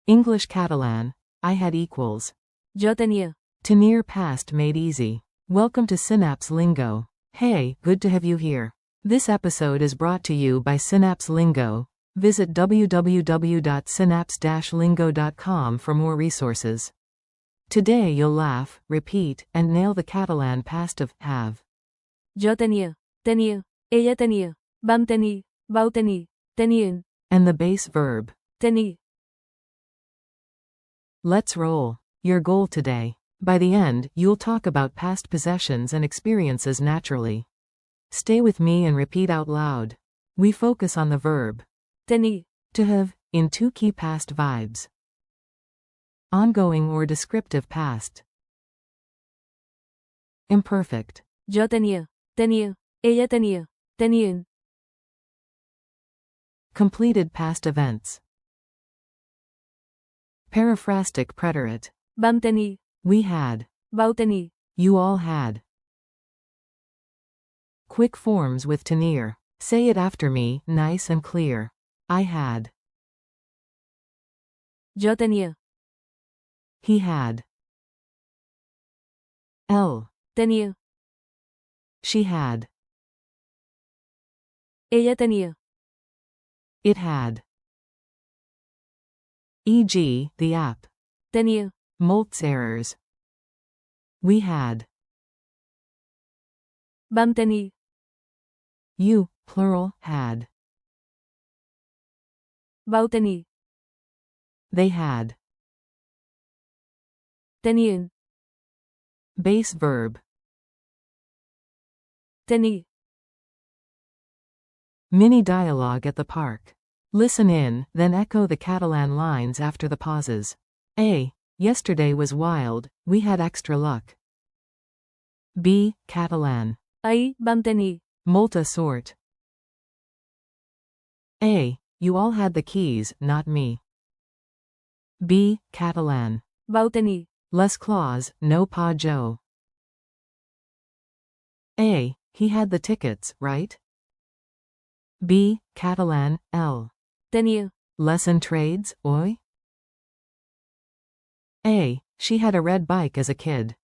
English-Catalan. I had equals. Yo tenía. Tenia past made easy. Welcome to Synapse Lingo. Hey, good to have you here. This episode is brought to you by Synapse Lingo. Visit www.synapse-lingo.com for more resources. Today you'll laugh, repeat, and nail the Catalan past of have. Yo tenía. Tenía. Ella tenía. Vam tenir. Vau tenir. Tenien. And the base verb. Tenir. Let's roll. Your goal today. By the end, you'll talk about past possessions and experiences naturally. Stay with me and repeat out loud. We focus on the verb. Tenir. To have, in two key past vibes. Ongoing or descriptive past. Imperfect. Yo tenía. Tenía. Ella tenía. Tenien. Completed past events. Periphrastic preterite. Vam tenir. We had. Vau tenir. You all had. Quick forms with tenir. Say it after me, nice and clear. I had. Yo tenía. He had. Él. Tenía. She had. Ella tenía. It had. E.g., the app. Tenía. Molts errors. We had. Vam tenir. You, plural, had. Vau tenir. They had. Tenien. Base verb. Tenir. Mini dialogue at the park. Listen in, then echo the Catalan lines after the pauses. A. Yesterday was wild, we had extra luck. B. Catalan. Ahí vam tenir. Molta sort. A. You all had the keys, not me. B. Catalan. Vau tenir. Les claws, no pa Joe. A. He had the tickets, right? B. Catalan, L. Tenía. Les entrades, oi? A. She had a red bike as a kid.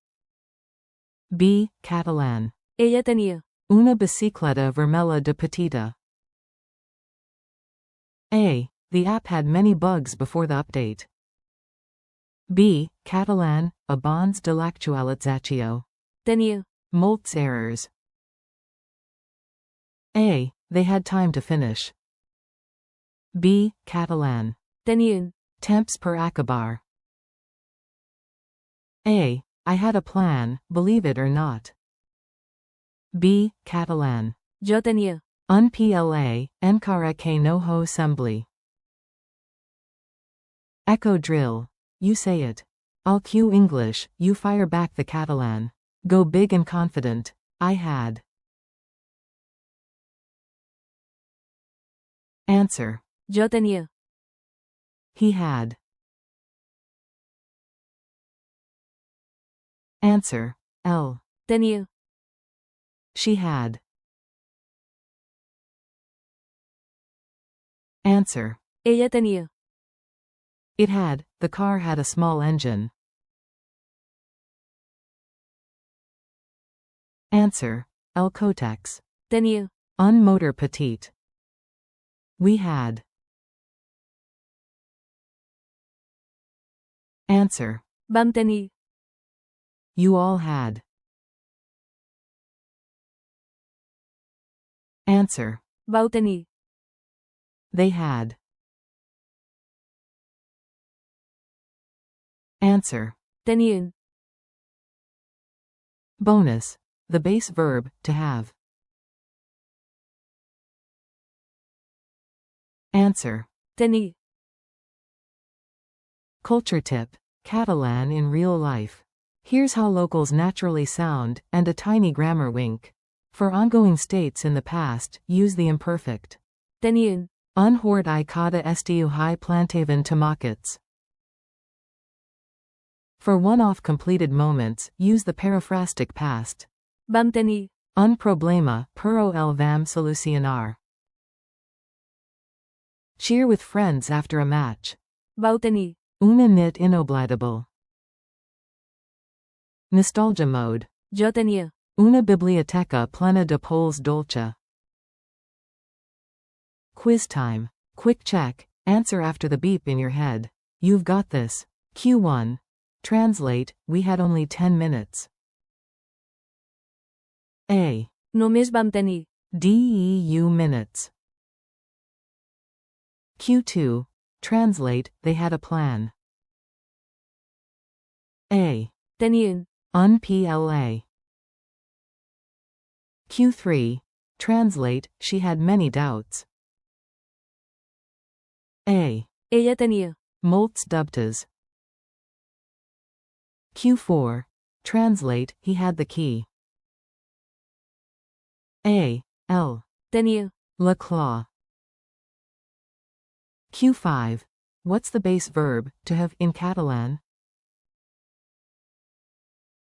B. Catalan. Ella tenía. Una bicicleta vermella de petita. A. The app had many bugs before the update. B. Catalan, abans de l'actualització. Tenía. Molts errors. A. They had time to finish. B. Catalan. Tenien. Temps per acabar. A. I had a plan, believe it or not. B. Catalan. Yo tenía. Un PLA, encara que no ho sembli. Echo drill. You say it. I'll cue English, you fire back the Catalan. Go big and confident. I had. Answer. Yo tenía. He had. Answer. L. Tenía. She had. Answer. Ella tenía. It had. The car had a small engine. Answer. El cotex. Tenía. Un motor petite. We had. Answer. Vam tenir. You all had. Answer. Vau tenir. They had. Answer. Tenien. Bonus. The base verb, to have. Answer. Tenir. Culture tip. Catalan in real life. Here's how locals naturally sound, and a tiny grammar wink. For ongoing states in the past, use the imperfect. Tenien. Un hort I cada estiu high plantaven tomates. For one-off completed moments, use the periphrastic past. Vam tenir. Un problema, pero el vam solucionar. Cheer with friends after a match. Vau tenir. Una nit inoblidable. Nostalgia mode. Yo tenía. Una biblioteca plena de polls dolce. Quiz time. Quick check. Answer after the beep in your head. You've got this. Q1. Translate, we had only 10 minutes. A. Només vam tenir. DEU minutes. Q2. Translate, they had a plan. A. Tenien. Un PLA. Q3. Translate, she had many doubts. A. Ella tenia. Molts dubtes. Q4. Translate, he had the key. A. L. Tenia. La claw. Q5. What's the base verb, to have, in Catalan?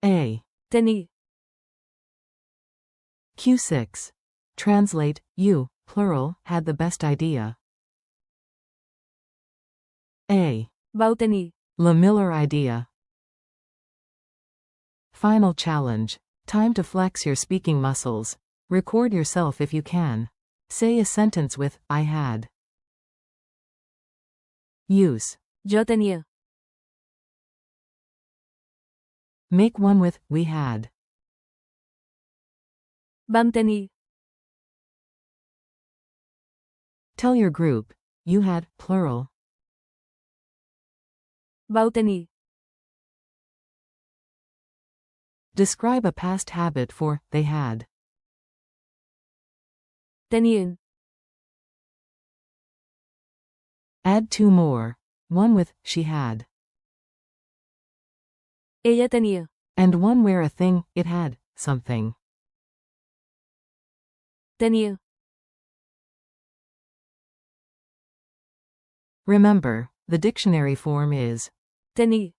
A. Tenir. Q6. Translate, you, plural, had the best idea. A. Vau tenir. La Miller idea. Final challenge. Time to flex your speaking muscles. Record yourself if you can. Say a sentence with, I had. Use. Jo tenia. Make one with, we had. Vam tenir. Tell your group, you had, plural. Vau tenir. Describe a past habit for, they had. Tenien. Add two more. One with, she had. Ella tenia. And one where a thing, it had, something. Tenia. Remember, the dictionary form is. Tenir.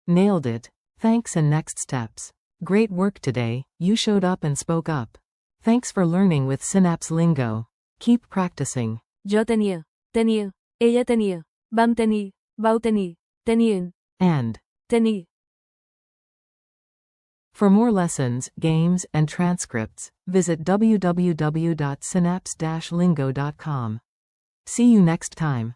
Nailed it. Thanks and next steps. Great work today, you showed up and spoke up. Thanks for learning with Synapse Lingo. Keep practicing. Jo tenia. Tenia. Ella tenia. Vam tenir. Vau tenir. Tenien. And. Tenir. For more lessons, games, and transcripts, visit www.synapse-lingo.com. See you next time.